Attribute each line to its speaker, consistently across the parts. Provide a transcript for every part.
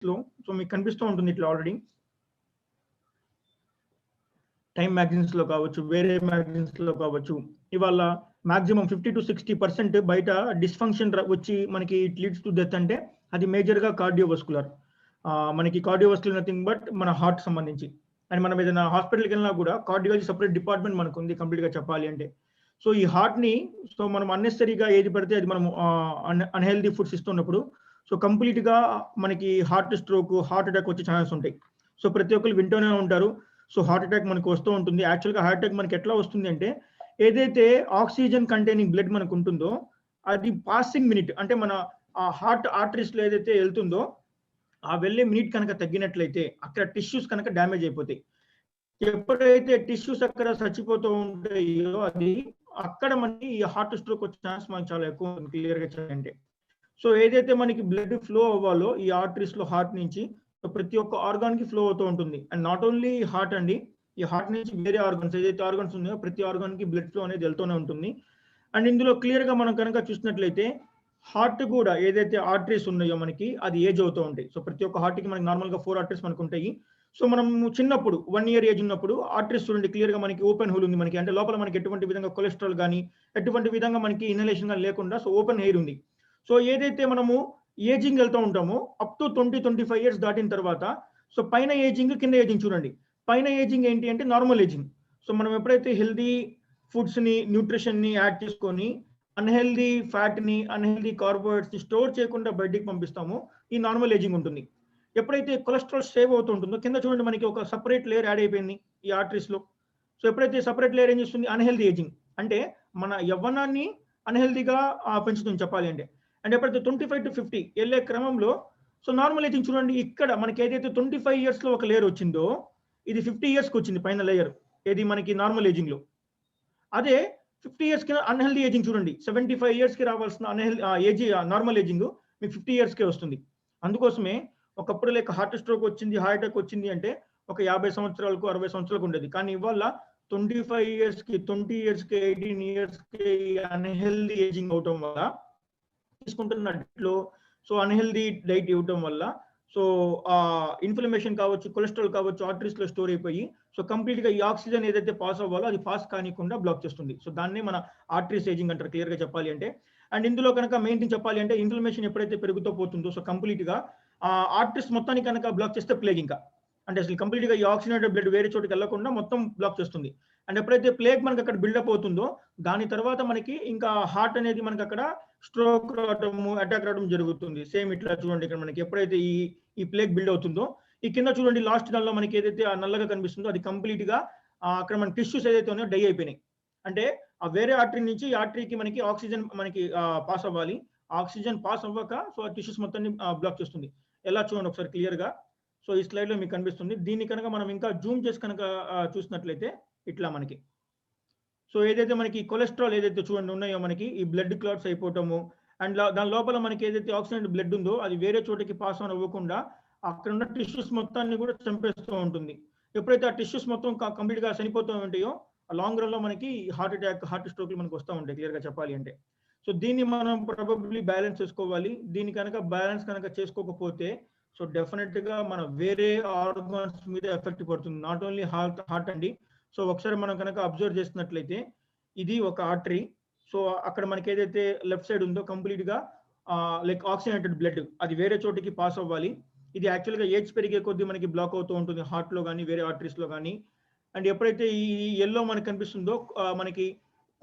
Speaker 1: లో సో మీకు కనిపిస్తూ ఉంటుంది ఇట్లా ఆల్రెడీ టైమ్ మ్యాగజైన్స్ లో కావచ్చు, వేరే మ్యాగజైన్స్ లో కావచ్చు, ఇవాళ మాక్సిమం 50-60% బయట డిస్ఫంక్షన్ వచ్చి మనకి ఇట్ లీడ్స్ టు డెత్ అంటే అది మేజర్ గా కార్డియోవస్కులర్. మనకి కార్డియోవస్కులర్ నథింగ్ బట్ మన హార్ట్ సంబంధించి. అండ్ మనం ఏదైనా హాస్పిటల్కి వెళ్ళినా కూడా కార్డియాలజీ సపరేట్ డిపార్ట్మెంట్ మనకు ఉంది కంప్లీట్ గా చెప్పాలి అంటే. సో ఈ హార్ట్ ని సో మనం అన్నెసరీగా ఏది పడితే అది మనం అన్హెల్దీ ఫుడ్స్ ఇస్తున్నప్పుడు సో కంప్లీట్ గా మనకి హార్ట్ స్ట్రోక్, హార్ట్ అటాక్ వచ్చే ఛాన్సెస్ ఉంటాయి. సో ప్రతి ఒక్కరు వింటూనే ఉంటారు. సో హార్ట్ అటాక్ మనకు వస్తూ ఉంటుంది. యాక్చువల్గా హార్ట్ అటాక్ మనకి ఎట్లా వస్తుంది అంటే ఏదైతే ఆక్సిజన్ కంటైనింగ్ బ్లడ్ మనకు ఉంటుందో అది పాసింగ్ మినిట్ అంటే మన ఆ హార్ట్ ఆర్టరీస్ లో ఏదైతే వెళ్తుందో ఆ వెళ్ళే మినిట్ కనుక తగ్గినట్లయితే అక్కడ టిష్యూస్ కనుక డ్యామేజ్ అయిపోతాయి. ఎప్పుడైతే టిష్యూస్ అక్కడ చచ్చిపోతూ ఉంటాయో అది అక్కడ మనకి ఈ హార్ట్ స్ట్రోక్ వచ్చే ఛాన్స్ మనకి చాలా ఎక్కువ క్లియర్ గా చెప్పాలంటే. సో ఏదైతే మనకి బ్లడ్ ఫ్లో అవ్వాలో ఈ ఆర్టరీస్ లో హార్ట్ నుంచి ప్రతి ఒక్క ఆర్గాన్ కి ఫ్లో అవుతూ ఉంటుంది. అండ్ నాట్ ఓన్లీ హార్ట్ అండి, ఈ హార్ట్ నుంచి వేరే ఆర్గన్స్ ఏదైతే ఆర్గన్స్ ఉన్నాయో ప్రతి ఆర్గాన్ కి బ్లడ్ ఫ్లో అనేది వెళ్తూనే ఉంటుంది. అండ్ ఇందులో క్లియర్ గా మనం కనుక చూసినట్లయితే హార్ట్ కూడా ఏదైతే ఆర్టరీస్ ఉన్నాయో మనకి అది ఏజ్ అవుతూ ఉంటాయి. సో ప్రతి ఒక్క హార్ట్ కి మనకి నార్మల్ గా 4 ఆర్టరీస్ మనకు ఉంటాయి. సో మనం చిన్నప్పుడు 1 year ఏజ్ ఉన్నప్పుడు ఆర్టరీస్ చూడండి క్లియర్ గా మనకి ఓపెన్ హోల్ ఉంది మనకి, అంటే లోపల మనకి ఎటువంటి విధంగా కొలెస్ట్రాల్ కానీ ఎటువంటి విధంగా మనకి ఇన్హలేషన్ కానీ లేకుండా సో ఓపెన్ ఎయిర్ ఉంది. సో ఏదైతే మనము ఏజింగ్ వెళ్తూ ఉంటామో అప్ టు 20-25 years దాటిన తర్వాత సో పైన ఏజింగ్ కింద ఏజింగ్ చూడండి. పైన ఏజింగ్ ఏంటి అంటే నార్మల్ ఏజింగ్. సో మనం ఎప్పుడైతే హెల్దీ ఫుడ్స్ ని న్యూట్రిషన్ ని యాడ్ చేసుకొని అన్హెల్దీ ఫ్యాట్ ని అన్హెల్దీ కార్బోహైడ్రేట్స్ ని స్టోర్ చేయకుండా బయటికి పంపిస్తామో ఈ నార్మల్ ఏజింగ్ ఉంటుంది. ఎప్పుడైతే కొలెస్ట్రాల్ సేవ్ అవుతూ ఉంటుందో కింద చూడండి మనకి ఒక సపరేట్ లేయర్ యాడ్ అయిపోయింది ఈ ఆర్టరీస్ లో. సో ఎప్పుడైతే సపరేట్ లేయర్ ఏం చేస్తుంది అన్హెల్దీ ఏజింగ్ అంటే మన యవ్వనాన్ని అన్హెల్దీగా పెంచుతుంది చెప్పాలి అంటే. అండ్ ఎప్పుడైతే 25-50 వెళ్ళే క్రమంలో సో నార్మల్ ఏజింగ్ చూడండి ఇక్కడ మనకి ఏదైతే 25 years లో ఒక లేయర్ వచ్చిందో ఇది 50 years కి వచ్చింది పైన లేయర్ ఏది మనకి నార్మల్ ఏజింగ్ లో. అదే 50 years కి అన్హెల్దీ ఏజింగ్ చూడండి 75 years కి రావాల్సిన ఏజ్ నార్మల్ ఏజింగ్ మీకు 50 years కే వస్తుంది. అందుకోసమే ఒకప్పుడు లైక్ హార్ట్ స్ట్రోక్ వచ్చింది, హార్ట్ అటాక్ వచ్చింది అంటే ఒక 50 సంవత్సరాలకు 60 సంవత్సరాలకు ఉండేది. కానీ ఇవాళ 25 years కి 20 years కి 18 years కి అన్హెల్దీ ఏజింగ్ అవటం వల్ల తీసుకుంటున్న డైట్లో సో అన్హెల్దీ డైట్ ఇవ్వటం వల్ల సో ఇన్ఫ్లమేషన్ కావచ్చు, కొలెస్ట్రాల్ కావచ్చు ఆర్టరీస్ లో స్టోర్ అయిపోయి సో కంప్లీట్ గా ఈ ఆక్సిజన్ ఏదైతే పాస్ అవ్వాలో అది పాస్ కానికుండా బ్లాక్ చేస్తుంది. సో దాన్నే మన ఆర్టరీస్ ఏజింగ్ అంటారు క్లియర్ గా చెప్పాలి అంటే. అండ్ ఇందులో కనుక మెయిన్ థింగ్ చెప్పాలి అంటే ఇన్ఫ్లమేషన్ ఎప్పుడైతే పెరుగుతూ పోతుందో సో కంప్లీట్ గా ఆర్టరీస్ మొత్తాన్ని కనుక బ్లాక్ చేస్తే ప్లేగ్ ఇంకా అంటే అసలు కంప్లీట్ గా ఈ ఆక్సిజనేటెడ్ బ్లడ్ వేరే చోటుకి వెళ్లకుండా మొత్తం బ్లాక్ చేస్తుంది. అండ్ ఎప్పుడైతే ప్లేగ్ మనకి అక్కడ బిల్డప్ అవుతుందో దాని తర్వాత మనకి ఇంకా హార్ట్ అనేది మనకి అక్కడ స్ట్రోక్ రావడము, అటాక్ రావడం జరుగుతుంది. సేమ్ ఇట్లా చూడండి ఇక్కడ మనకి ఎప్పుడైతే ఈ ప్లేగ్ బిల్డ్ అవుతుందో ఈ కింద చూడండి లాస్ట్ దానిలో మనకి ఏదైతే ఆ నల్లగా కనిపిస్తుందో అది కంప్లీట్ గా అక్కడ మన టిష్యూస్ ఏదైతే ఉన్నాయో డై అయిపోయినాయి. అంటే ఆ వేరే ఆర్టరీ నుంచి ఈ ఆర్టరీకి మనకి ఆక్సిజన్ మనకి పాస్ అవ్వాలి, ఆక్సిజన్ పాస్ అవ్వక సో ఆ టిష్యూస్ మొత్తాన్ని బ్లాక్ చేస్తుంది. ఎలా చూడండి ఒకసారి క్లియర్ గా. సో ఈ స్లైడ్ లో మీకు కనిపిస్తుంది. దీన్ని కనుక మనం ఇంకా జూమ్ చేసి కనుక చూసినట్లయితే ఇట్లా మనకి సో ఏదైతే మనకి కొలెస్ట్రాల్ ఏదైతే చూడండి ఉన్నాయో మనకి ఈ బ్లడ్ క్లాట్స్ అయిపోవటము అండ్ దాని లోపల మనకి ఏదైతే ఆక్సిజన్ బ్లడ్ ఉందో అది వేరే చోటకి పాస్ ఆన్ అవ్వకుండా అక్కడ ఉన్న టిష్యూస్ మొత్తాన్ని కూడా చంపేస్తూ ఉంటుంది. ఎప్పుడైతే ఆ టిష్యూస్ మొత్తం కంప్లీట్ గా చనిపోతూ ఉంటాయో లాంగ్ రన్ లో మనకి హార్ట్ అటాక్, హార్ట్ స్ట్రోక్ మనకి వస్తూ ఉంటాయి క్లియర్ గా చెప్పాలి అంటే. సో దీన్ని మనం ప్రాబబ్లీ బ్యాలెన్స్ చేసుకోవాలి. దీన్ని కనుక బ్యాలెన్స్ కనుక చేసుకోకపోతే సో డెఫినెట్ గా మన వేరే ఆర్గాన్స్ మీద ఎఫెక్ట్ పడుతుంది. నాట్ ఓన్లీ హార్ట్ అండి. సో ఒకసారి మనం కనుక అబ్జర్వ్ చేసినట్లయితే ఇది ఒక ఆర్టరీ. సో అక్కడ మనకి ఏదైతే లెఫ్ట్ సైడ్ ఉందో కంప్లీట్ గా లైక్ ఆక్సిజనేటెడ్ బ్లడ్ అది వేరే చోటికి పాస్ అవ్వాలి. ఇది యాక్చువల్ గా ఏజ్ పెరిగే కొద్దీ మనకి బ్లాక్ అవుతూ ఉంటుంది హార్ట్ లో కానీ వేరే ఆర్టరీస్ లో కానీ. అండ్ ఎప్పుడైతే ఈ ఎల్లో మనకి కనిపిస్తుందో మనకి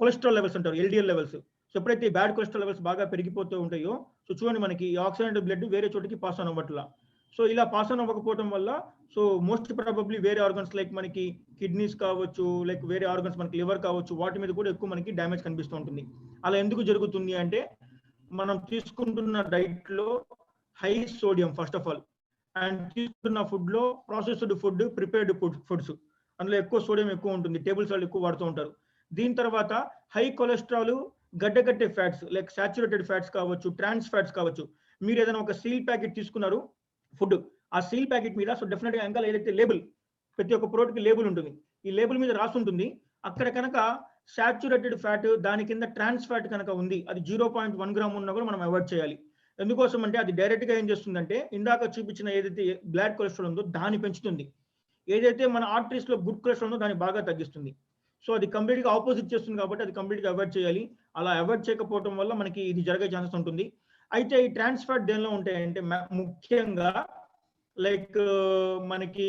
Speaker 1: కొలెస్ట్రాల్ లెవెల్స్ అంటారు ఎల్డిఎల్ లెవెల్స్. సో ఎప్పుడైతే బ్యాడ్ కొలెస్ట్రాల్ లెవెల్స్ బాగా పెరిగిపోతూ ఉంటాయో సో చూడండి మనకి ఆక్సిజనేటెడ్ బ్లడ్ వేరే చోటికి పాస్ ఆన్ అవ్వట్లా. సో ఇలా పాస్ ఆన్ అవ్వకపోవడం వల్ల సో మోస్ట్ ప్రాబబ్లీ వేరే ఆర్గన్స్ లైక్ మనకి కిడ్నీస్ కావచ్చు, లైక్ వేరే ఆర్గన్స్ మనకి లివర్ కావచ్చు, వాటి మీద కూడా ఎక్కువ మనకి డ్యామేజ్ కనిపిస్తూ ఉంటుంది. అలా ఎందుకు జరుగుతుంది అంటే మనం తీసుకుంటున్న డైట్ లో high sodium first of all, and తీసుకుంటున్న ఫుడ్ లో ప్రాసెస్డ్ ఫుడ్, ప్రిపేర్డ్ ఫుడ్స్ అందులో ఎక్కువ సోడియం ఎక్కువ ఉంటుంది, టేబుల్ సాల్ట్ ఎక్కువ వాడుతూ ఉంటారు. దీని తర్వాత హై కొలెస్ట్రాల్, గడ్డకట్టే ఫ్యాట్స్ లైక్ సాచురేటెడ్ ఫ్యాట్స్ కావచ్చు, ట్రాన్స్ ఫ్యాట్స్ కావచ్చు. మీరు ఏదైనా ఒక సీల్ ప్యాకెట్ తీసుకున్నారు ఫుడ్, ఆ సీల్ ప్యాకెట్ మీద సో డెఫినెట్ గా వెనకాల ఏదైతే లేబుల్, ప్రతి ఒక్క ప్రోడక్ట్ కి లేబుల్ ఉంటుంది, ఈ లేబుల్ మీద రాసి ఉంటుంది. అక్కడ కనుక సాచురేటెడ్ ఫ్యాట్ దాని కింద ట్రాన్స్ ఫ్యాట్ కనుక ఉంది అది 0.1 గ్రామ్ ఉన్నా కూడా మనం అవాయిడ్ చేయాలి. ఎందుకోసం అంటే అది డైరెక్ట్‌గా ఏం చేస్తుందంటే ఇందాక చూపించిన ఏదైతే బ్లాడ్ కొలెస్ట్రాల్ ఉందో దాన్ని పెంచుతుంది. ఏదైతే మన ఆర్టరీస్‌లో గుడ్ కొలెస్ట్రాల్ ఉందో దాన్ని బాగా తగ్గిస్తుంది. సో అది కంప్లీట్‌గా ఆపోజిట్ చేస్తుంది కాబట్టి అది కంప్లీట్‌గా అవాయిడ్ చేయాలి. అలా అవాయిడ్ చేయకపోవటం వల్ల మనకి ఇది జరిగే ఛాన్సెస్ ఉంటుంది. అయితే ఈ ట్రాన్స్ ఫ్యాట్ దేనిలో ఉంటాయంటే ముఖ్యంగా లైక్ మనకి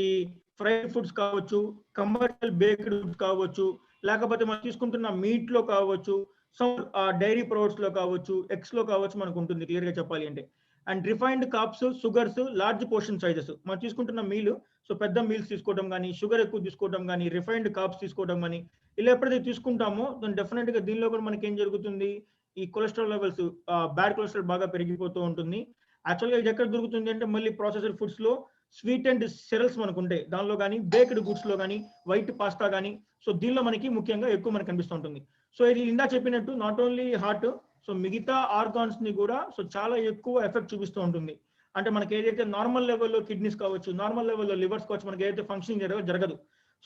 Speaker 1: ఫ్రైడ్ ఫుడ్స్ కావచ్చు, కమర్షియల్ బేక్డ్ ఫుడ్స్ కావచ్చు, లేకపోతే మనం తీసుకుంటున్న మీట్‌లో కావచ్చు, సమ్ డైరీ ప్రొడక్ట్స్‌లో కావచ్చు, ఎగ్స్‌లో కావచ్చు మనకుంటుంది క్లియర్‌గా చెప్పాలి అంటే. And refined carbs, sugars, large portion sizes. మనం తీసుకుంటున్న మీల్ సో పెద్ద మీల్స్ తీసుకోవడం గాని, షుగర్ ఎక్కువ తీసుకోవడం గాని, రిఫైన్డ్ కార్బ్స్ తీసుకోవడం గాని, ఇలా ఎప్పుడైతే తీసుకుంటామో దాన్ని డెఫినిట్‌గా దీనిలో కూడా మనకేం జరుగుతుంది, ఈ కొలెస్ట్రాల్ లెవెల్స్ బ్యాడ్ కొలెస్ట్రాల్ బాగా పెరిగిపోతూ ఉంటుంది. యాక్చువల్‌గా ఇది ఎక్కడ దొరుకుతుంది అంటే మళ్ళీ ప్రాసెస్డ్ ఫుడ్స్‌లో స్వీట్ అండ్ సెరల్స్ మనకుంటాయి. దానిలో గాని, బేక్డ్ గూడ్స్‌లో గాని, వైట్ పాస్తా గాని, సో దీనిలో మనకి ముఖ్యంగా ఎక్కువ మనకు కనిపిస్తూ ఉంటుంది. సో ఇది ఇందాక చెప్పినట్టు నాట్ ఓన్లీ హార్ట్, సో మిగతా ఆర్గాన్స్‌ని కూడా సో చాలా ఎక్కువ ఎఫెక్ట్ చూపిస్తూ ఉంటుంది. అంటే మనకి ఏదైతే నార్మల్ లెవెల్‌లో కిడ్నీస్ కావచ్చు, నార్మల్ లెవెల్‌లో లివర్స్ కావచ్చు, మనకి ఏదైతే ఫంక్షనింగ్ జరగదు.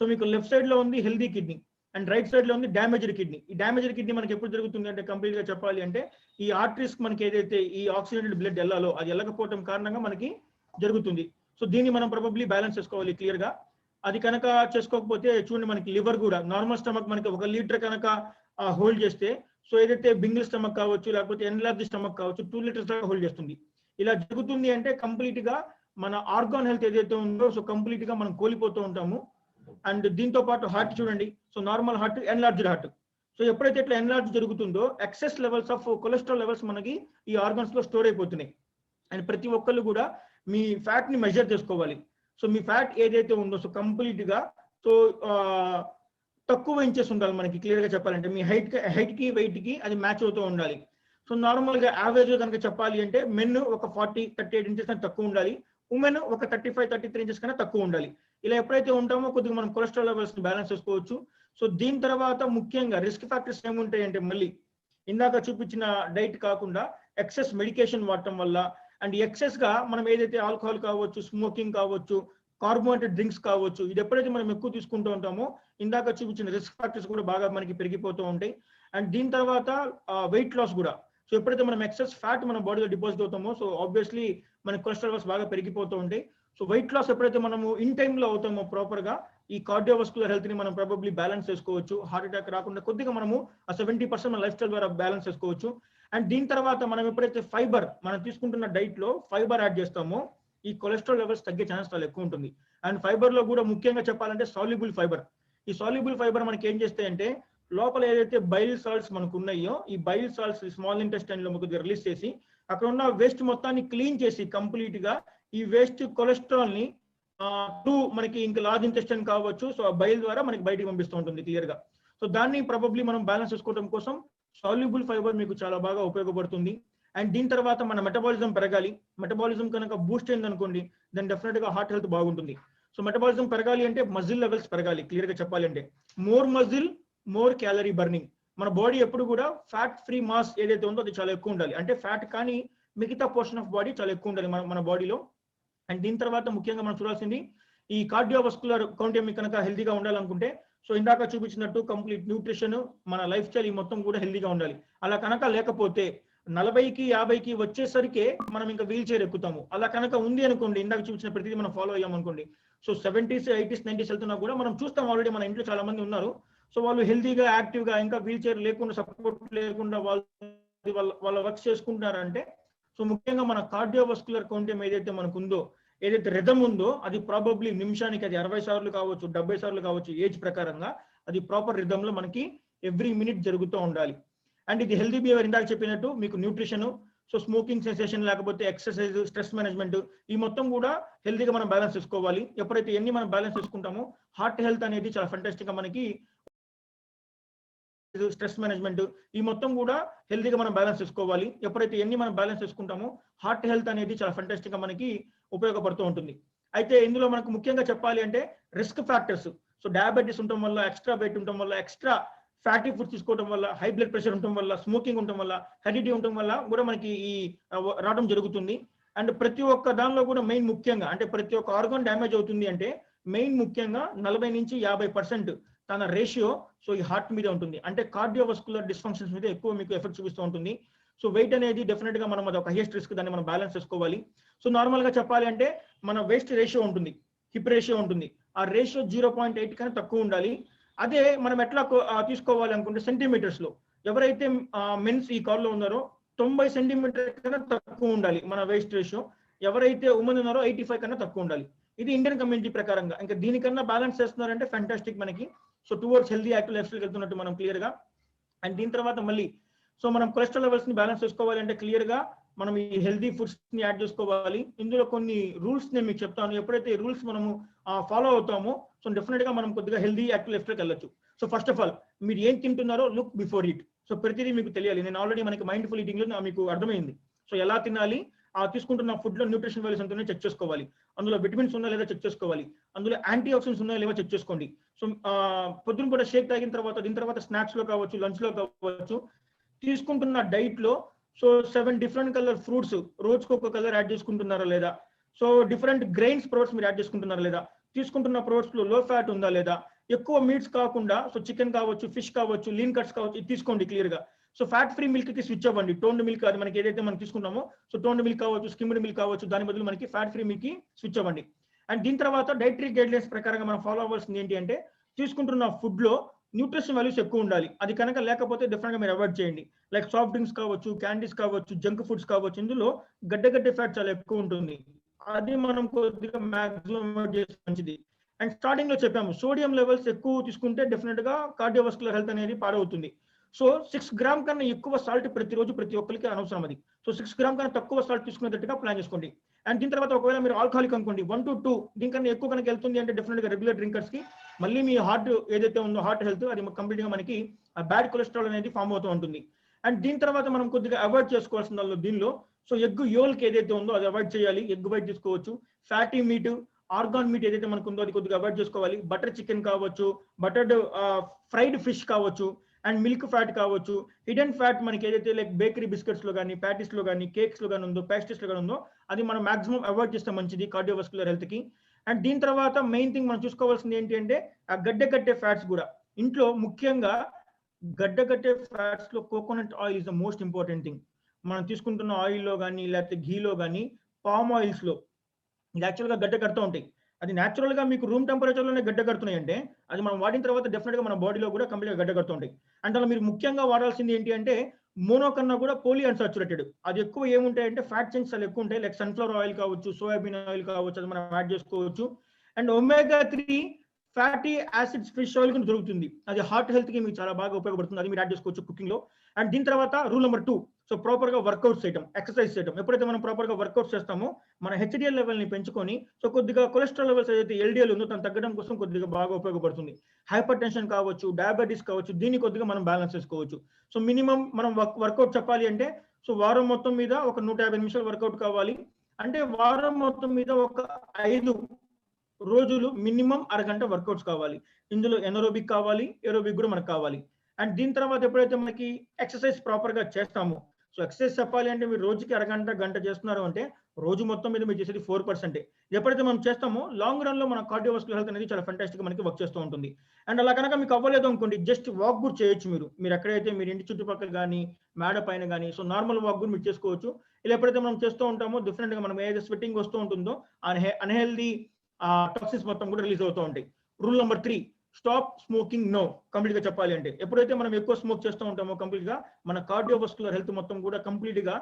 Speaker 1: సో మీకు లెఫ్ట్ సైడ్‌లో ఉంది హెల్తీ కిడ్నీ అండ్ రైట్ సైడ్‌లో ఉంది డ్యామేజ్డ్ కిడ్నీ. ఈ డ్యామేజ్డ్ కిడ్నీ మనకి ఎప్పుడు జరుగుతుంది అంటే కంప్లీట్‌గా చెప్పాలి అంటే ఈ ఆర్టరీస్‌కి మనకి ఏదైతే ఈ ఆక్సిజనేటెడ్ బ్లడ్ ఎళ్ళాలో అది ఎళ్ళకపోవడం కారణంగా మనకి జరుగుతుంది. సో దీన్ని మనం ప్రాబబ్లీ బ్యాలెన్స్ చేసుకోవాలి క్లియర్‌గా. అది కనుక చేసుకోకపోతే చూడండి మనకి లివర్ కూడా నార్మల్ స్టమక్ మనకి 1 లీటర్ కనుక హోల్డ్ చేస్తే సో ఏదైతే బింగిల్ స్టమక్ కావచ్చు, లేకపోతే ఎన్లార్జ్ స్టమక్ కావచ్చు 2 లీటర్స్ దాకా హోల్డ్ చేస్తుంది. ఇలా జరుగుతుంది అంటే కంప్లీట్‌గా మన ఆర్గాన్ హెల్త్ ఏదైతే ఉందో సో కంప్లీట్‌గా మనం కోల్పోతూ ఉంటాము. అండ్ దీంతో పాటు హార్ట్ చూడండి. So normal heart, enlarged heart. So ఎప్పుడైతే ఇట్లా ఎన్లార్జ్ జరుగుతుందో excess levels of cholesterol levels మనకి ఈ ఆర్గాన్స్ లో స్టోర్ అయిపోతున్నాయి. అండ్ ప్రతి ఒక్కళ్ళు కూడా మీ ఫ్యాట్ ని మెజర్ చేసుకోవాలి. సో మీ ఫ్యాట్ ఏదైతే ఉందో సో కంప్లీట్ గా సో తక్కువ ఇంచెస్ ఉండాలి మనకి క్లియర్ గా చెప్పాలంటే మీ హైట్ కి వెయిట్ కి అది మ్యాచ్ అవుతూ ఉండాలి. సో నార్మల్ గా యావరేజ్ కనుక చెప్పాలి అంటే మెన్ ఒక 38 ఇంచెస్ కన్నా తక్కువ ఉండాలి, ఉమెన్ ఒక 33 ఇంచెస్ కన్నా తక్కువ ఉండాలి. ఇలా ఎప్పుడైతే ఉంటామో కొద్దిగా మనం కొలెస్ట్రాల్ లెవెల్స్ ని బ్యాలెన్స్ చేసుకోవచ్చు. సో దీని తర్వాత ముఖ్యంగా రిస్క్ ఫ్యాక్టర్స్ ఏముంటాయి అంటే మళ్ళీ ఇందాక చూపించిన డైట్ కాకుండా ఎక్సెస్ మెడికేషన్ వాడటం వల్ల అండ్ ఎక్సెస్ గా మనం ఏదైతే ఆల్కహాల్ కావచ్చు, స్మోకింగ్ కావచ్చు, కార్బోనేటెడ్ డ్రింక్స్ కావచ్చు, ఇది ఎప్పుడైతే మనం ఎక్కువ తీసుకుంటూ ఉంటామో ఇందాక చూపించిన రిస్క్ ఫ్యాక్టర్స్ కూడా బాగా మనకి పెరిగిపోతూ ఉంటాయి. అండ్ దీని తర్వాత వెయిట్ లాస్ కూడా. సో ఎప్పుడైతే మనం ఎక్సెస్ ఫ్యాట్ మన బాడీలో డిపాజిట్ అవుతామో సో ఆబ్వియస్లీ మన కొలెస్ట్రాల్ లెవెల్స్ బాగా పెరిగిపోతూ ఉంటాయి. సో వెయిట్ లాస్ ఎప్పుడైతే మనము ఇన్ టైమ్ లో అవుతామో ప్రాపర్ గా ఈ కార్డియోవాస్కులర్ హెల్త్ ని మనం ప్రాబబ్లీ బ్యాలెన్స్ చేసుకోవచ్చు. హార్ట్ అటాక్ రాకుండా కొద్దిగా మనము 70% మన లైఫ్ స్టైల్ ద్వారా బ్యాలెన్స్ చేసుకోవచ్చు. అండ్ దీని తర్వాత మనం ఎప్పుడైతే ఫైబర్ మనం తీసుకుంటున్న డైట్ లో ఫైబర్ యాడ్ చేస్తామో ఈ కొలెస్ట్రాల్ లెవెల్స్ తగ్గే ఛాన్స్ చాలా ఎక్కువ ఉంటుంది. అండ్ ఫైబర్ లో కూడా ముఖ్యంగా చెప్పాలంటే సాల్యుబుల్ ఫైబర్. ఈ సాల్యుబుల్ ఫైబర్ మనకి ఏం చేస్తాయంటే లోపల ఏదైతే బైల్ సాల్ట్స్ మనకు ఉన్నాయో ఈ బైల్ సాల్ట్స్ స్మాల్ ఇంటెస్టైన్ లో మనకు రిలీజ్ చేసి అక్కడ ఉన్న వేస్ట్ మొత్తాన్ని క్లీన్ చేసి కంప్లీట్ గా ఈ వేస్ట్ కొలెస్ట్రాల్ ని మనకి ఇంకా లార్జ్ ఇంటెస్టైన్ కావచ్చు సో ఆ బైల్ ద్వారా మనకి బయటికి పంపిస్తూ ఉంటుంది క్లియర్ గా. సో దాన్ని ప్రాబబ్లీ మనం బ్యాలెన్స్ చేసుకోవడం కోసం సాల్యుబుల్ ఫైబర్ మీకు చాలా బాగా ఉపయోగపడుతుంది. అండ్ దీని తర్వాత మన మెటబాలిజం పెరగాలి. మెటబాలిజం కనుక బూస్ట్ అయింది అనుకోండి దెన్ డెఫినెట్ గా హార్ట్ హెల్త్ బాగుంటుంది. సో మెటబాలిజం పెరగాలి అంటే మజిల్ లెవెల్స్ పెరగాలి క్లియర్ గా చెప్పాలి అంటే more muscle more calorie burning. మన బాడీ ఎప్పుడు కూడా ఫ్యాట్ ఫ్రీ మాస్ ఏదైతే ఉందో అది చాలా ఎక్కువ ఉండాలి. అంటే ఫ్యాట్ కానీ మిగతా పోర్షన్ ఆఫ్ బాడీ చాలా ఎక్కువ ఉండాలి మన బాడీలో. అండ్ దీని తర్వాత ముఖ్యంగా మనం చూడాల్సింది ఈ కార్డియోవాస్కులర్ కౌంట్ కనుక హెల్తీగా ఉండాలనుకుంటే సో ఇందాక చూపించినట్టు కంప్లీట్ న్యూట్రిషన్ మన లైఫ్ స్టైల్ ఈ మొత్తం కూడా హెల్తీగా ఉండాలి. అలా కనుక లేకపోతే 40కి 50కి వచ్చేసరికి మనం ఇంకా వీల్ చైర్ ఎక్కుతాము. అలా కనుక ఉంది అనుకోండి ఇందాక చూపించిన ప్రతిదీ మనం ఫాలో అయ్యాం అనుకోండి సో 70s 80s 90s వెళ్తున్నా కూడా మనం చూస్తాం ఆల్రెడీ మన ఇంట్లో చాలా మంది ఉన్నారు. సో వాళ్ళు హెల్తీగా యాక్టివ్ గా ఇంకా వీల్ చైర్ లేకుండా సపోర్ట్ లేకుండా వాళ్ళ వర్క్ చేసుకుంటున్నారంటే సో ముఖ్యంగా మన కార్డియోవాస్కులర్ కౌంట్ ఏదైతే మనకు ఉందో ఏదైతే రిథమ్ ఉందో అది ప్రాబబ్లీ నిమిషానికి అది 60 సార్లు కావచ్చు, 70 సార్లు కావచ్చు, ఏజ్ ప్రకారంగా అది ప్రాపర్ రిథమ్ లో మనకి ఎవ్రీ మినిట్ జరుగుతూ ఉండాలి. అండ్ ఇది హెల్తీ బిహేవియర్ ఇందాక చెప్పినట్టు మీకు న్యూట్రిషన్ సో స్మోకింగ్ సెన్సేషన్ లేకపోతే ఎక్సర్సైజ్ స్ట్రెస్ మేనేజ్మెంట్ ఈ మొత్తం కూడా హెల్తీగా మనం బ్యాలెన్స్ చేసుకోవాలి. ఎప్పుడైతే ఎన్ని మనం బ్యాలెన్స్ చేసుకుంటామో హార్ట్ హెల్త్ అనేది చాలా ఫెంటాస్టిక్ గా మనకి స్ట్రెస్ మేనేజ్మెంట్ ఈ మొత్తం కూడా హెల్తీగా మనం బ్యాలెన్స్ చేసుకోవాలి. ఎప్పుడైతే ఎన్ని మనం బ్యాలెన్స్ చేసుకుంటామో హార్ట్ హెల్త్ అనేది చాలా ఫెంటాస్టిక్ గా మనకి ఉపయోగపడుతూ ఉంటుంది. అయితే ఇందులో మనకు ముఖ్యంగా చెప్పాలి అంటే రిస్క్ ఫ్యాక్టర్స్ సో డయాబెటీస్ ఉండటం వల్ల, ఎక్స్ట్రా వెయిట్ ఉండటం వల్ల, ఎక్స్ట్రా ఫ్యాటీ ఫుడ్ తీసుకోవడం వల్ల, హై బ్లడ్ ప్రెషర్ ఉండటం వల్ల, స్మోకింగ్ ఉండటం వల్ల, హెరిడిటీ ఉండటం వల్ల కూడా మనకి ఈ రావడం జరుగుతుంది. అండ్ ప్రతి ఒక్క దానిలో కూడా మెయిన్ ముఖ్యంగా అంటే ప్రతి ఒక్క ఆర్గాన్ డ్యామేజ్ అవుతుంది అంటే మెయిన్ ముఖ్యంగా 40 నుంచి 50% తన రేషియో సో ఈ హార్ట్ మీద ఉంటుంది. అంటే కార్డియోవాస్కులర్ డిస్ఫంక్షన్స్ మీద ఎక్కువ మీకు ఎఫెక్ట్ చూపిస్తూ ఉంటుంది. సో వెయిట్ అనేది డెఫినెట్ గా మనం అది ఒక హైయెస్ట్ రిస్క్, దాన్ని మనం బ్యాలెన్స్ చేసుకోవాలి. సో నార్మల్ గా చెప్పాలి అంటే మన వేస్ట్ రేషియో ఉంటుంది, హిప్ రేషియో ఉంటుంది, ఆ రేషియో 0.8 కన్నా తక్కువ ఉండాలి. అదే మనం ఎట్లా తీసుకోవాలి అనుకుంటే సెంటీమీటర్స్ లో ఎవరైతే మెన్స్ ఈ కాల్ లో ఉన్నారో 90 సెంటీమీటర్ కన్నా తక్కువ ఉండాలి మన వేస్ట్ రేషియో. ఎవరైతే ఉమెన్ ఉన్నారో 85 కన్నా తక్కువ ఉండాలి. ఇది ఇండియన్ కమ్యూనిటీ ప్రకారంగా. ఇంకా దీనికన్నా బ్యాలెన్స్ చేస్తున్నారంటే ఫ్యాంటాస్టిక్ మనకి. So towards healthy active life style వెళ్తున్నట్టు మనం క్లియర్ గా. అండ్ దీని తర్వాత మళ్ళీ సో మనం కొలెస్ట్రాల్ లెవెల్స్ ని బ్యాలెన్స్ చేసుకోవాలి అంటే క్లియర్ గా మనం ఈ హెల్దీ ఫుడ్స్ ని యాడ్ చేసుకోవాలి. ఇందులో కొన్ని రూల్స్ నేను మీకు చెప్తాను. ఎప్పుడైతే ఈ రూల్స్ మనము ఫాలో అవుతామో సో డెఫినెట్ గా మనం కొద్దిగా హెల్దీ యాక్టివ్ లైఫ్ స్టైల్కి వెళ్ళొచ్చు. సో ఫస్ట్ ఆఫ్ ఆల్ మీరు ఏం తింటున్నారో లుక్ బిఫోర్ ఇట్. సో ప్రతిదీ మీకు తెలియాలి. నేను ఆల్రెడీ మనకి మైండ్ఫుల్ ఈటింగ్ లో మీకు అర్థమైంది. సో ఎలా తినాలి, తీసుకుంటున్న ఫుడ్ లో న్యూట్రిషన్ వాల్యూస్ ఎంత చెక్ చేసుకోవాలి, అందులో విటమిన్స్ ఉన్నా లేదా చెక్ చేసుకోవాలి, అందులో యాంటీ ఆక్సిడెంట్స్ ఉన్నాయా లేవో చెక్ చేసుకోండి. సో పొద్దున కూడా షేక్ తాగిన తర్వాత, దీని తర్వాత స్నాక్స్ లో కావచ్చు, లంచ్ లో కావచ్చు, తీసుకుంటున్న డైట్ లో సో 7 డిఫరెంట్ కలర్ ఫ్రూట్స్ రోజుకు ఒక కలర్ యాడ్ చేసుకుంటున్నారా లేదా, సో డిఫరెంట్ గ్రెయిన్స్ ప్రొడక్ట్స్ మీరు యాడ్ చేసుకుంటున్నారా లేదా, తీసుకుంటున్న ప్రొడక్ట్స్ లో లో ఫ్యాట్ ఉందా లేదా, ఎక్కువ మీట్స్ కాకుండా సో చికెన్ కావచ్చు, ఫిష్ కావచ్చు, లీన్ కట్స్ కావచ్చు, ఇది తీసుకోండి క్లియర్ గా. సో ఫ్యాట్ ఫ్రీ మిల్క్ కి స్విచ్ అవ్వండి. టోన్డ్ మిల్క్ అది మనకి ఏదైతే మనం తీసుకున్నామో సో టోన్డ్ మిల్క్ కావచ్చు, స్కిమ్డ్ మిల్క్ కావచ్చు, దాని బదులు మనకి ఫ్యాట్ ఫ్రీ మిల్క్ కి స్విచ్ అవ్వండి. అండ్ దీని తర్వాత డైటరీ గైడ్లైన్స్ ప్రకారంగా మనం ఫాలో అవ్వాల్సింది ఏంటి అంటే తీసుకుంటున్న ఫుడ్ లో న్యూట్రిషన్ వాల్యూస్ ఎక్కువ ఉండాలి. అది కనుక లేకపోతే డెఫినెట్ గా మీరు అవాయిడ్ చేయండి. లైక్ సాఫ్ట్ డ్రింక్స్ కావచ్చు, క్యాండీస్ కావచ్చు, జంక్ ఫుడ్స్ కావచ్చు, ఇందులో గడ్డ ఫ్యాట్ చాలా ఎక్కువ ఉంటుంది. అది మనం కొద్దిగా మాక్సిమం అవాయిడ్ చేస్తే మంచిది. అండ్ స్టార్టింగ్ లో చెప్పాము సోడియం లెవెల్స్ ఎక్కువ తీసుకుంటే డెఫినెట్ గా కార్డియోవాస్కులర్ హెల్త్ అనేది పాడవుతుంది. సో 6 గ్రామ్ కన్నా ఎక్కువ సాల్ట్ ప్రతిరోజు ప్రతి ఒక్కరికి అనవసరం అది. సో 6 గ్రామ్ కన్నా తక్కువ సాల్ట్ తీసుకునేటట్టుగా ప్లాన్ చేసుకోండి. అండ్ దీని తర్వాత ఒకవేళ మీరు ఆల్కహాలిక్ అనుకోండి 1 to 2 దీనికన్నా ఎక్కువ కనుక వెళ్తుంది అంటే డెఫినెట్ గా రెగ్యులర్ డ్రింకర్స్ కి మళ్ళీ మీ హార్ట్ ఏదైతే ఉందో హార్ట్ హెల్త్ అది కంప్లీట్ గా మనకి బ్యాడ్ కొలెస్ట్రాల్ అనేది ఫామ్ అవుతూ ఉంటుంది. అండ్ దీని తర్వాత మనం కొద్దిగా అవాయిడ్ చేసుకోవాల్సిన దీనిలో సో ఎగ్ యోల్క్ ఏదైతే ఉందో అది అవాయిడ్ చేయాలి. ఎగ్ వైట్ తీసుకోవచ్చు. ఫ్యాటీ మీట్, ఆర్గాన్ మీట్ ఏదైతే మనకు ఉందో అది కొద్దిగా అవాయిడ్ చేసుకోవాలి. బటర్ చికెన్ కావచ్చు, బటర్డ్ ఫ్రైడ్ ఫిష్ కావచ్చు, అండ్ మిల్క్ ఫ్యాట్ కావచ్చు, హిడెన్ ఫ్యాట్ మనకి ఏదైతే లైక్ బేకరీ బిస్కెట్స్ లో కానీ, ప్యాటీస్ లో కానీ, కేక్స్ లో కానీ ఉందో, పేస్ట్రీస్ లో కానీ ఉందో అది మనం మాక్సిమం అవాయిడ్ చేస్తే మంచిది కార్డియోవాస్కులర్ హెల్త్ కి. అండ్ దీని తర్వాత మెయిన్ థింగ్ మనం చూసుకోవాల్సింది ఏంటి అంటే ఆ గడ్డకట్టే ఫ్యాట్స్ కూడా ఇంట్లో ముఖ్యంగా గడ్డకట్టే ఫ్యాట్స్ లో coconut oil is the most important thing. మనం తీసుకుంటున్న ఆయిల్ లో కానీ లేకపోతే ఘీలో కానీ పామ్ ఆయిల్స్ లో ఇది యాక్చువల్ గా గడ్డ కడుతూ ఉంటాయి. అది న్యాచురల్ గా మీకు రూమ్ టెంపరేచర్ లోనే గడ్డ కడుతున్నాయి అంటే అది మనం వాడిన తర్వాత డెఫినెట్ గా మన బాడీలో కూడా కంప్లీట్ గా గడ్డ కడుతూ ఉంటాయి. అంటే అలా మీరు ముఖ్యంగా వాడాల్సింది ఏంటి అంటే మోనో కన్నా కూడా పోలీ అన్సాచురేటెడ్. అది ఎక్కువ ఏముంటాయి అంటే ఫ్యాట్ చేంజ్ చాలా ఎక్కువ ఉంటాయి. లైక్ సన్ఫ్లవర్ ఆయిల్ కావచ్చు, సోయాబీన్ ఆయిల్ కావచ్చు, అది మనం యాడ్ చేసుకోవచ్చు. And omega 3 fatty acids fish oil కూడా దొరుకుతుంది. అది హార్ట్ హెల్త్ కి మీకు చాలా బాగా ఉపయోగపడుతుంది. అది మీరు యాడ్ చేసుకోవచ్చు కుకింగ్ లో. అండ్ దీని తర్వాత రూల్ నెంబర్ 2 సో ప్రాపర్ గా వర్కౌట్స్ చేయడం, ఎక్సర్సైజ్ చేయడం. ఎప్పుడైతే మనం ప్రాపర్ గా వర్కౌట్స్ చేస్తామో మన హెచ్డిఎల్ లెవెల్ ని పెంచుకొని సో కొద్దిగా కొలెస్ట్రాల్ లెవెల్స్ ఏదైతే ఎల్డిఎల్ ఉందో తను తగ్గడం కోసం కొద్దిగా బాగా ఉపయోగపడుతుంది. హైపర్ టెన్షన్ కావచ్చు, డయాబెటీస్ కావచ్చు, దీన్ని కొద్దిగా మనం బ్యాలెన్స్ చేసుకోవచ్చు. సో మినిమం మనం వర్కౌట్ చెప్పాలి అంటే సో వారం మొత్తం మీద ఒక 150 నిమిషాలు వర్కౌట్ కావాలి. అంటే వారం మొత్తం మీద ఒక 5 రోజులు మినిమం అరగంట వర్కౌట్స్ కావాలి. ఇందులో ఎనరోబిక్ కావాలి, ఏరోబిక్ కూడా మనకు కావాలి. అండ్ దీని తర్వాత ఎప్పుడైతే మనకి ఎక్సర్సైజ్ ప్రాపర్ గా చేస్తామో సో ఎక్సర్సైజ్ చెప్పాలి అంటే మీరు రోజుకి అరగంట గంట చేస్తున్నారు అంటే రోజు మొత్తం మీద మీరు చేసేది 4%. ఎప్పుడైతే మనం చేస్తామో లాంగ్ రన్ లో మన కార్డియోవాస్కులర్ హెల్త్ అనేది చాలా ఫెంటాస్టిక్ మనకి వర్క్ చేస్తూ ఉంటుంది. అండ్ అలా కనుక మీకు అవ్వలేదు అనుకోండి జస్ట్ వాక్ కూడా చేయొచ్చు. మీరు ఎక్కడైతే మీరు ఇంటి చుట్టుపక్కల కానీ మేడ పైన కానీ సో నార్మల్ వాక్ కూడా మీరు చేసుకోవచ్చు. ఇలా ఎప్పుడైతే మనం చేస్తూ ఉంటామో డిఫరెంట్ గా మనం ఏదైతే స్వెట్టింగ్ వస్తూ ఉంటుందో అన్హెల్దీ టాక్సిన్స్ మొత్తం కూడా రిలీజ్ అవుతూ ఉంటాయి. Rule number 3 stop smoking no. Complete గా చెప్పాలి అంటే ఎప్పుడైతే మనం ఎక్కువ స్మోక్ చేస్తూ ఉంటామో కంప్లీట్ గా మన కార్డియోవాస్కులర్ హెల్త్ మొత్తం కూడా కంప్లీట్ గా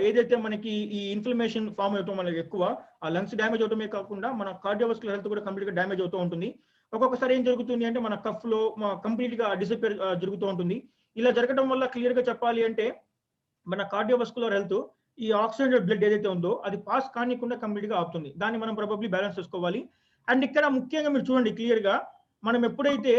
Speaker 1: ఏదైతే మనకి ఈ ఇన్ఫ్లమేషన్ ఫామ్ అవుతాం మనకి ఎక్కువ ఆ లంగ్స్ డ్యామేజ్ అవడమే కాకుండా మన కార్డియోవాస్కులర్ హెల్త్ కూడా కంప్లీట్ గా డ్యామేజ్ అవుతూ ఉంటుంది. ఒక్కొక్కసారి ఏం జరుగుతుంది అంటే మన కఫ్ లో కంప్లీట్ గా డిసపేర్ జరుగుతూ ఉంటుంది. ఇలా జరగడం వల్ల క్లియర్ గా చెప్పాలి అంటే మన కార్డియోవాస్కులర్ హెల్త్ ఈ ఆక్సిజనేటెడ్ బ్లడ్ ఏదైతే ఉందో అది పాస్ కానికుండా కంప్లీట్ గా ఆపుతుంది. దాన్ని మనం ప్రాబబ్లీ బ్యాలెన్స్ చేసుకోవాలి. అండ్ ఇక్కడ ముఖ్యంగా మీరు చూడండి క్లియర్ గా మనం ఎప్పుడైతే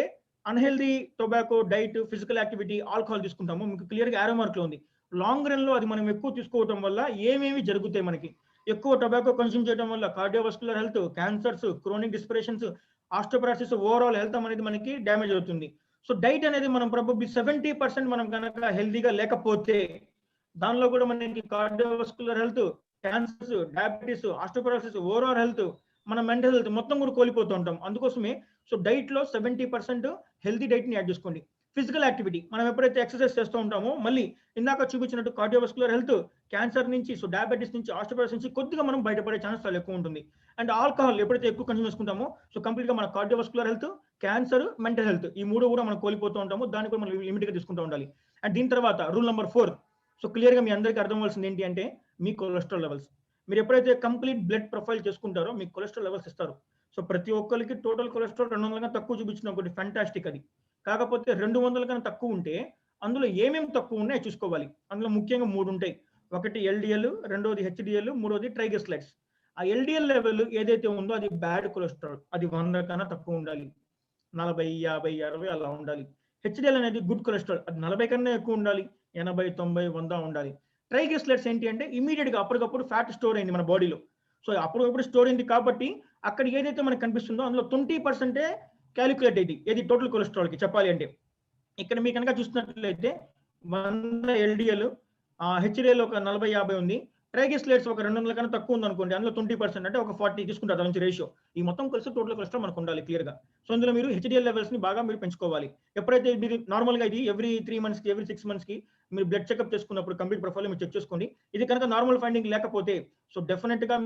Speaker 1: unhealthy tobacco diet, physical activity, alcohol తీసుకుంటామో మీకు క్లియర్ గా యారో మార్క్ లో ఉంది. లాంగ్ రన్ లో అది మనం ఎక్కువ తీసుకోవడం వల్ల ఏమేమి జరుగుతాయి మనకి ఎక్కువ టొబాకో కన్స్యూమ్ చేయడం వల్ల cardiovascular health, cancers, chronic respirations, osteoporosis, overall health అనేది మనకి డ్యామేజ్ అవుతుంది. సో డైట్ అనేది మనం ప్రాబబ్లీ 70% మనం కనుక హెల్తీగా లేకపోతే దానిలో కూడా మనకి cardiovascular health, cancers, diabetes, osteoporosis, overall health, మన మెంటల్ హెల్త్ మొత్తం కూడా కోల్పోతూ ఉంటాం. అందుకోసమే సో డైట్ లో 70% హెల్తీ డైట్ ని యాడ్ చేసుకోండి. ఫిజికల్ యాక్టివిటీ మనం ఎప్పుడైతే ఎక్సర్సైజ్ చేస్తూ ఉంటామో మళ్ళీ ఇందాక చూపించినట్టు కార్డియోవాస్కులర్ హెల్త్, క్యాన్సర్ నుంచి, సో డయాబెటీస్ నుంచి, ఆస్టియోపరోసిస్ నుంచి కొద్దిగా మనం బయటపడే ఛాన్స్ చాలా ఎక్కువ ఉంటుంది. అండ్ ఆల్కహాల్ ఎప్పుడైతే ఎక్కువ కన్స్యూమ్ చేసుకుంటామో సో కంప్లీట్ గా మన cardiovascular health, cancer, mental health ఈ మూడు కూడా మనం కోల్పోతూ ఉంటాము. దాన్ని కూడా మనం లిమిట్ గా తీసుకుంటూ ఉండాలి. అండ్ దీని తర్వాత రూల్ నెంబర్ 4, సో క్లియర్ గా మీ అందరికీ అర్థం అవ్వాల్సింది ఏంటి అంటే మీ కొలెస్ట్రాల్ లెవెల్స్. మీరు ఎప్పుడైతే కంప్లీట్ బ్లడ్ ప్రొఫైల్ చేసుకుంటారో మీకు కొలెస్ట్రాల్ లెవెల్స్ ఇస్తారు. సో ప్రతి ఒక్కరికి టోటల్ కొలెస్ట్రాల్ 200 కన్నా తక్కువ చూపించిన ఒకటి ఫ్యాంటాస్టిక్ అది. కాకపోతే 200 కన్నా తక్కువ ఉంటే అందులో ఏమేమి తక్కువ ఉన్నాయో చూసుకోవాలి. అందులో ముఖ్యంగా 3 ఉంటాయి. ఒకటి ఎల్డిఎల్, రెండోది హెచ్డిఎల్, మూడోది ట్రైగ్లిసరైడ్స్. ఆ ఎల్డిఎల్ లెవెల్ ఏదైతే ఉందో అది బ్యాడ్ కొలెస్ట్రాల్, అది 100 కన్నా తక్కువ ఉండాలి. 40, 50, 60 అలా ఉండాలి. హెచ్డిఎల్ అనేది గుడ్ కొలెస్ట్రాల్, అది 40 కన్నా ఎక్కువ ఉండాలి. 80, 90, 100 ఉండాలి. ట్రైగ్లిసరైడ్స్ ఏంటి అంటే ఇమీడియట్ గా అప్పటికప్పుడు ఫ్యాట్ స్టోర్ అయింది మన బాడీలో. సో అప్పటికప్పుడు స్టోర్ అయింది కాబట్టి అక్కడ ఏదైతే మనకు కనిపిస్తుందో అందులో 20% క్యాలిక్యులేట్ అయింది ఏది టోటల్ కొలెస్ట్రాల్ కి చెప్పాలి అంటే. ఇక్కడ మీకు కనుక చూసినట్లయితే 100 ఎల్డిఎల్, హెచ్డిఎల్ ఒక 40, 50 ఉంది. ట్రైగ్లిసరైడ్స్ ఒక 200 కన్నా తక్కువ ఉంది అనుకోండి, అందులో 20% అంటే ఒక 40 తీసుకుంటారు దాని నుంచి రేషియో. ఈ మొత్తం కలిసి టోటల్ కొలెస్ట్రాల్ మనకు ఉండాలి క్లియర్ గా. సో ఇందులో మీరు హెచ్డిఎల్ లెవెల్స్ ని బాగా మీరు పెంచుకోవాలి. ఎప్పుడైతే మీరు నార్మల్ గా ఇది ఎవ్రీ 3 మంత్స్ కి, ఎవ్రీ 6 మంత్స్ కి మీరు బ్లడ్ చెకప్ చేసుకున్నప్పుడు కంప్లీట్ ప్రొఫైల్ మీరు చెక్ చేసుకోండి. ఇది కనుక నార్మల్ ఫైండింగ్ లేకపోతే సో డెఫినెట్ గా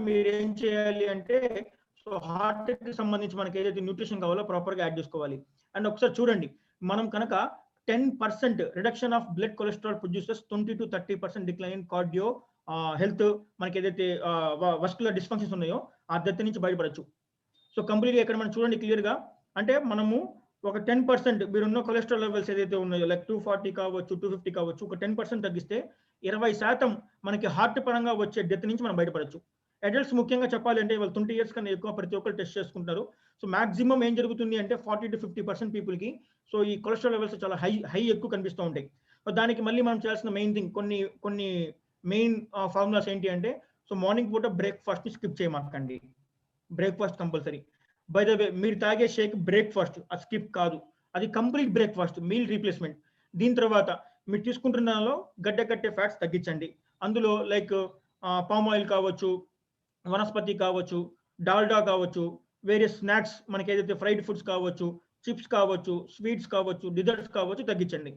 Speaker 1: మీరేం చేయాలి అంటే సో హార్ట్ కి సంబంధించి మనకి ఏదైతే న్యూట్రిషన్ కావాలో ప్రాపర్ గా యాడ్ చేసుకోవాలి. అండ్ ఒకసారి చూడండి, మనం కనుక 10% reduction of blood cholesterol produces 20 to 30% decline in cardio health, మనకి ఏదైతే వస్కులర్ డిస్ఫంక్షన్స్ ఉన్నాయో ఆ డెత్ నుంచి బయటపడచ్చు. సో కంప్లీట్ గా ఇక్కడ మనం చూడండి క్లియర్ గా, అంటే మనము ఒక 10% మీరున్న కొలెస్ట్రాల్ లెవెల్స్ ఏదైతే ఉన్నాయో లైక్ 240 కావచ్చు, 250 కావచ్చు, ఒక 10% తగ్గిస్తే 20% మనకి హార్ట్ పరంగా వచ్చే డెత్ నుంచి మనం బయటపడచ్చు. అడల్ట్స్ ముఖ్యంగా చెప్పాలి అంటే వాళ్ళు 20 years కన్నా ఎక్కువ ప్రతి ఒక్కరు టెస్ట్ చేసుకుంటారు. సో మాక్సిమం ఏం జరుగుతుంది అంటే 40 to 50% పీపుల్ కి సో ఈ కొలెస్ట్రాల్ లెవెల్స్ చాలా హై ఎక్కువ కనిపిస్తూ ఉంటాయి. సో దానికి మళ్ళీ మనం చేయాల్సిన మెయిన్ థింగ్ కొన్ని మెయిన్ ఫార్ములాస్ ఏంటి అంటే సో మార్నింగ్ పూట బ్రేక్ఫాస్ట్ ని స్కిప్ చేయమాకండి. Breakfast compulsory. By the way మీరు తాగే షేక్ బ్రేక్ఫాస్ట్, అది స్కిప్ కాదు, అది కంప్లీట్ బ్రేక్ఫాస్ట్, మీల్ రీప్లేస్మెంట్. దీని తర్వాత మీరు తీసుకుంటున్న దానిలో గడ్డ కట్టే ఫ్యాట్స్ తగ్గించండి. అందులో లైక్ పామ్ ఆయిల్ కావచ్చు, వనస్పతి కావచ్చు, డాల్డా కావచ్చు, వేరే స్నాక్స్ మనకి ఏదైతే ఫ్రైడ్ ఫుడ్స్ కావచ్చు, చిప్స్ కావచ్చు, స్వీట్స్ కావచ్చు, డిజర్ట్స్ కావచ్చు తగ్గించండి.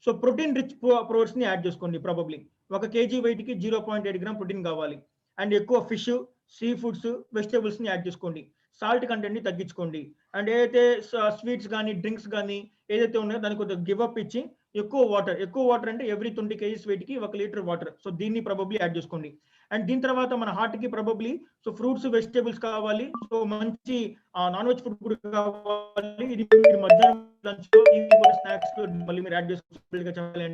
Speaker 1: సో ప్రోటీన్ రిచ్ ప్రోడక్ట్స్ ని యాడ్ చేసుకోండి. ప్రాబబ్లీ 1 kg వెయిట్ కి 0.8 గ్రామ్ ప్రోటీన్ కావాలి. అండ్ ఎక్కువ ఫిష్, సీ ఫుడ్స్, వెజిటేబుల్స్ ని యాడ్ చేసుకోండి. సాల్ట్ కంటెంట్ ని తగ్గించుకోండి. అండ్ ఏదైతే స్వీట్స్ కానీ డ్రింక్స్ కానీ ఏదైతే ఉన్నాయో దానికి కొద్దిగా గివ్ అప్ ఇచ్చి ఎక్కువ వాటర్ అంటే ఎవ్రీ 20 kgs వెయిట్ కి 1 లీటర్ వాటర్, సో దీన్ని ప్రాబబ్లీ యాడ్ చేసుకోండి. అండ్ దీని తర్వాత మన హార్ట్ కి ప్రాబబ్లీ సో ఫ్రూట్స్, వెజిటేబుల్స్ కావాలి. సో మంచి నాన్ వెజ్ ఫుడ్ కూడా కావాలి. ఇది మీరు మధ్యాహ్నం లంచ్ లో, ఈవినింగ్ స్నాక్స్ మళ్ళీ మీరు యాడ్ చేసుకోవాలి.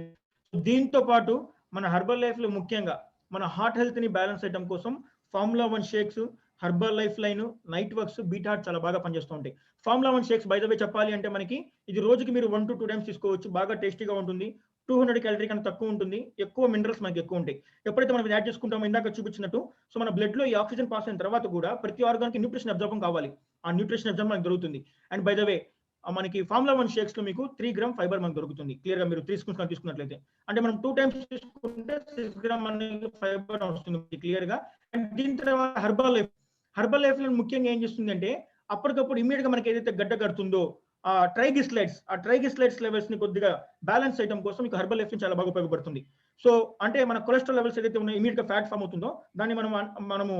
Speaker 1: దీంతో పాటు మన హెర్బల్ లైఫ్ లో ముఖ్యంగా మన హార్ట్ హెల్త్ ని బ్యాలెన్స్ చేయడం కోసం formula 1 shakes, herbal life line, night works, beat heart చాలా బాగా పనిచేస్తూ ఉంటాయి. ఫార్ములా 1 షేక్స్ బై ద వే చెప్పాలి అంటే మనకి ఇది రోజుకి మీరు 1 to 2 times తీసుకోవచ్చు. బాగా టేస్టీగా ఉంటుంది. 200 క్యాలరీ కన్నా తక్కువ ఉంటుంది. ఎక్కువ మినరల్స్ మనకి ఎక్కువ ఉంటాయి. ఎప్పుడైతే మనం యాడ్ చేసుకుంటామో ఇందాక చూపించినట్టు సో మన బ్లడ్ లో ఈ ఆక్సిజన్ పాస్ అయిన తర్వాత కూడా ప్రతి ఆర్గాన్ కి న్యూట్రిషన్ అబ్జర్బ్ కావాలి. ఆ న్యూట్రిషన్ అబ్జర్బ్ మనకి దొరుకుతుంది. అండ్ బై ద వే మనకి ఫార్ములా 1 షేక్స్ లో మీకు 3 గ్రామ్ ఫైబర్ మనకు దొరుకుతుంది. క్లియర్ గా మీరు 3 స్పూన్స్ తీసుకున్నట్లయితే, అంటే మనం 2 times తీసుకుంటే 6 గ్రామ్ అనేది ఫైబర్ వస్తుంది క్లియర్ గా. అండ్ దీని తర్వాత హెర్బల్ లైఫ్ లో ముఖ్యంగా ఏం చేస్తుంది అంటే అప్పటికప్పుడు ఇమీడియట్ గా మనకి ఏదైతే గడ్డ కడుతుందో ఆ ట్రైగ్లిసరైడ్స్ లెవెల్స్ ని కొద్దిగా బ్యాలెన్స్ చేయడం కోసం మీకు హెర్బల్ లైఫ్ చాలా బాగా ఉపయోగపడుతుంది. సో అంటే మన కొలెస్ట్రాల్ లెవెల్స్ ఏదైతే ఉన్నాయో ఇమీడియట్ గా ఫ్యాట్ ఫామ్ అవుతుందో దాన్ని మనము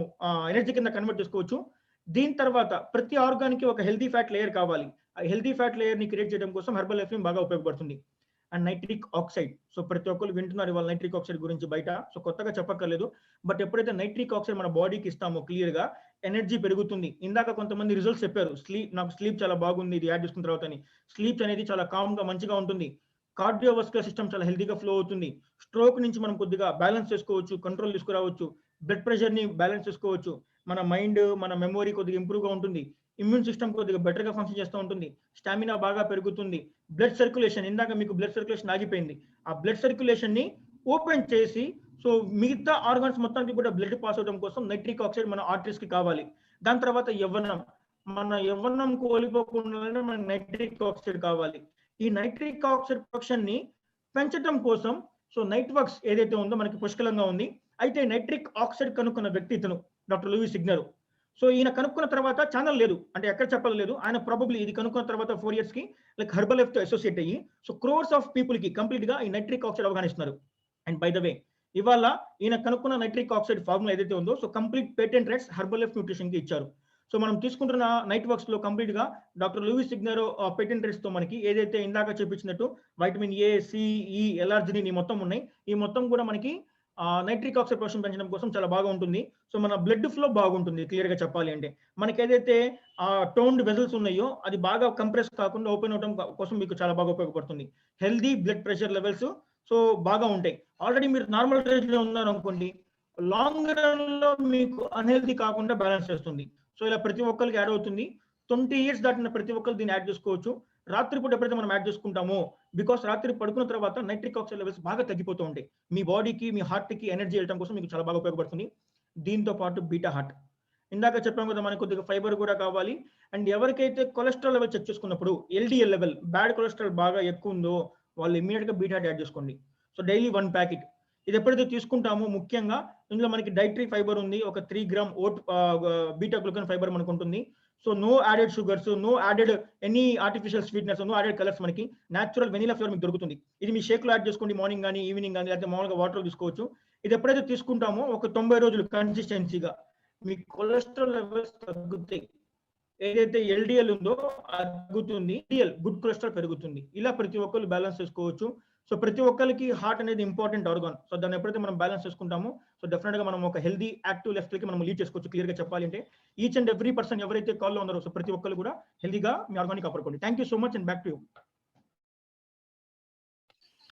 Speaker 1: ఎనర్జీ కింద కన్వర్ట్ చేసుకోవచ్చు. దీని తర్వాత ప్రతి ఆర్గాన్ కి ఒక హెల్తీ ఫ్యాట్ లేయర్ కావాలి. ఆ హెల్తీ ఫ్యాట్ లేయర్ ని క్రియేట్ చేయడం కోసం హెర్బల్ లైఫ్ బాగా ఉపయోగపడుతుంది. అండ్ నైట్రిక్ ఆక్సైడ్, సో ప్రతి ఒక్కరు వింటున్నారు ఇవాళ నైట్రిక్ ఆక్సైడ్ గురించి బయట, సో కొత్తగా చెప్పక్కర్లేదు. బట్ ఎప్పుడైతే నైట్రిక్ ఆక్సైడ్ మన బాడీకి ఇస్తామో క్లియర్ గా ఎనర్జీ పెరుగుతుంది. ఇందాక కొంతమంది రిజల్ట్స్ చెప్పారు, నాకు స్లీప్ చాలా బాగుంది ఇది యాడ్ చేసుకున్న తర్వాత అని. స్లీప్ అనేది చాలా కామ్ గా మంచిగా ఉంటుంది. కార్డియోవాస్కులర్ సిస్టమ్ చాలా హెల్తీగా ఫ్లో అవుతుంది. స్ట్రోక్ నుంచి మనం కొద్దిగా బ్యాలెన్స్ చేసుకోవచ్చు, కంట్రోల్ తీసుకురావచ్చు. బ్లడ్ ప్రెషర్ ని బ్యాలెన్స్ చేసుకోవచ్చు. మన మైండ్, మన మెమొరీ కొద్దిగా ఇంప్రూవ్ గా ఉంటుంది. ఇమ్యూన్ సిస్టమ్ కొద్దిగా బెటర్ గా ఫంక్షన్ చేస్తూ ఉంటుంది. స్టామినా బాగా పెరుగుతుంది. బ్లడ్ సర్క్యులేషన్, ఇందాక మీకు బ్లడ్ సర్క్యులేషన్ ఆగిపోయింది, ఆ బ్లడ్ సర్క్యులేషన్ ని ఓపెన్ చేసి సో మిగతా ఆర్గాన్స్ మొత్తానికి కూడా బ్లడ్ పాస్ అవడం కోసం నైట్రిక్ ఆక్సైడ్ మన ఆర్టరీస్ కి కావాలి. దాని తర్వాత మన యవ్వనం కోల్పోకుండా మనకి నైట్రిక్ ఆక్సైడ్ కావాలి. ఈ నైట్రిక్ ఆక్సైడ్ ప్రొడక్షన్ ని పెంచడం కోసం సో నైట్ వర్క్స్ ఏదైతే ఉందో మనకి పుష్కలంగా ఉంది. అయితే నైట్రిక్ ఆక్సైడ్ కనుక్కున్న వ్యక్తి ఇతను డాక్టర్ లూయిస్ సిగ్నర్. సో ఈయన కనుక్కున్న తర్వాత ఛానల్ లేదు, అంటే ఎక్కడ చెప్పలేదు. ఆయన ప్రాబబ్లీ ఇది కనుక్కున్న తర్వాత 4 ఇయర్స్ కి లైక్ హెర్బల్ తో అసోసియేట్ అయ్యి సో క్రోర్స్ ఆఫ్ పీపుల్ కి కంప్లీట్ గా ఈ నైట్రిక్ ఆక్సైడ్ అవగాహన ఇస్తున్నారు. అండ్ బై ద వే ఇవాళ ఈయన కనుక్కున్న నైట్రిక్ ఆక్సైడ్ ఫార్ములా ఏదైతే ఉందో so complete patent rights herbal nutrition కి ఇచ్చారు. సో మనం తీసుకుంటున్న నైట్ వర్క్స్ లో కంప్లీట్ గా డాక్టర్ లూయిస్ సిగ్నరో పేటెంట్ రైట్స్ తో మనకి ఏదైతే ఇందాక చూపించినట్టు వైటమిన్ ఏ, సి, ఈ, ఎల్ఆర్జినిన్ ఈ మొత్తం ఉన్నాయి. ఈ మొత్తం కూడా మనకి నైట్రిక్ ఆక్సైడ్ ప్రొడక్షన్ పెంచడం కోసం చాలా బాగా ఉంటుంది. సో మన బ్లడ్ ఫ్లో బాగుంటుంది. క్లియర్ గా చెప్పాలి అంటే మనకి ఏదైతే టోన్డ్ వెజల్స్ ఉన్నాయో అది బాగా కంప్రెస్ కాకుండా ఓపెన్ అవడం కోసం మీకు చాలా బాగా ఉపయోగపడుతుంది. Healthy blood pressure levels so బాగా ఉంటాయి. ఆల్రెడీ మీరు నార్మల్ రేంజ్ లో ఉన్నారు అనుకోండి, లాంగ్ రన్ లో మీకు అన్హెల్దీ కాకుండా బ్యాలెన్స్ చేస్తుంది. సో ఇలా ప్రతి ఒక్కరికి యాడ్ అవుతుంది. 20 ఇయర్స్ దాటిన ప్రతి ఒక్కరు దీన్ని యాడ్ చేసుకోవచ్చు. రాత్రిపూట ఎప్పుడైతే మనం యాడ్ చేసుకుంటామో, బికాస్ రాత్రి పడుకున్న తర్వాత నైట్రిక్ ఆక్సైడ్ లెవెల్స్ బాగా తగ్గిపోతూ ఉంటాయి. మీ బాడీకి, మీ హార్ట్ కి ఎనర్జీ వెళ్ళడం కోసం మీకు చాలా బాగా ఉపయోగపడుతుంది. దీంతో పాటు బీటా హార్ట్, ఇందాక చెప్పాం కదా మనకు కొద్దిగా ఫైబర్ కూడా కావాలి. అండ్ ఎవరికైతే కొలెస్ట్రాల్ లెవెల్ చెక్ చేసుకున్నప్పుడు ఎల్డిఎల్ లెవెల్, బ్యాడ్ కొలెస్ట్రాల్ బాగా ఎక్కువ ఉందో వాళ్ళు ఇమీడియట్ గా బీటా హార్ట్ యాడ్ చేసుకోండి. So daily 1 packet. ఇది ఎప్పుడైతే తీసుకుంటామో ముఖ్యంగా ఇందులో మనకి డైటరీ ఫైబర్ ఉంది. ఒక 3 gram oat beta glucan fibre మనకు ఉంటుంది. So no added sugars, no added any artificial sweetness, no added colours, మనకి న్యాచురల్ వెనిలా ఫ్లేవర్ మీకు దొరుకుతుంది. ఇది మీ షేక్ లో యాడ్ చేసుకోండి, మార్నింగ్ కానీ ఈవినింగ్ కానీ, లేకపోతే మామూలుగా వాటర్ తీసుకోవచ్చు. ఇది ఎప్పుడైతే తీసుకుంటామో ఒక 90 రోజులు కన్సిస్టెన్సీగా మీ కొలెస్ట్రాల్ లెవెల్స్ తగ్గుతాయి. ఏదైతే ఎల్డిఎల్ ఉందో తగ్గుతుంది, గుడ్ కొలెస్ట్రాల్ పెరుగుతుంది. ఇలా ప్రతి ఒక్కరు బ్యాలెన్స్ చేసుకోవచ్చు. సో ప్రతి ఒక్కరికి హార్ట్ అనేది ఇంపార్టెంట్ ఆర్గాన్. సో దాన్ని ఎప్పుడైతే మనం బ్యాలెన్స్ చేసుకుంటామో సో డెఫినెట్ గా మనం ఒక హెల్దీ యాక్టివ్ లైఫ్ స్టైల్ కి మనం లీడ్ చేసుకోవచ్చు. క్లియర్ గా చెప్పాలి అంటే ఈచ్ అండ్ ఎవ్రీ పర్సన్ ఎవరైతే కాల్ లో ఉన్నారో సో ప్రతి ఒక్కరు కూడా హెల్దీగా మీ ఆర్గానిక్ కాపాడుకోండి. Thank you so much and back to you.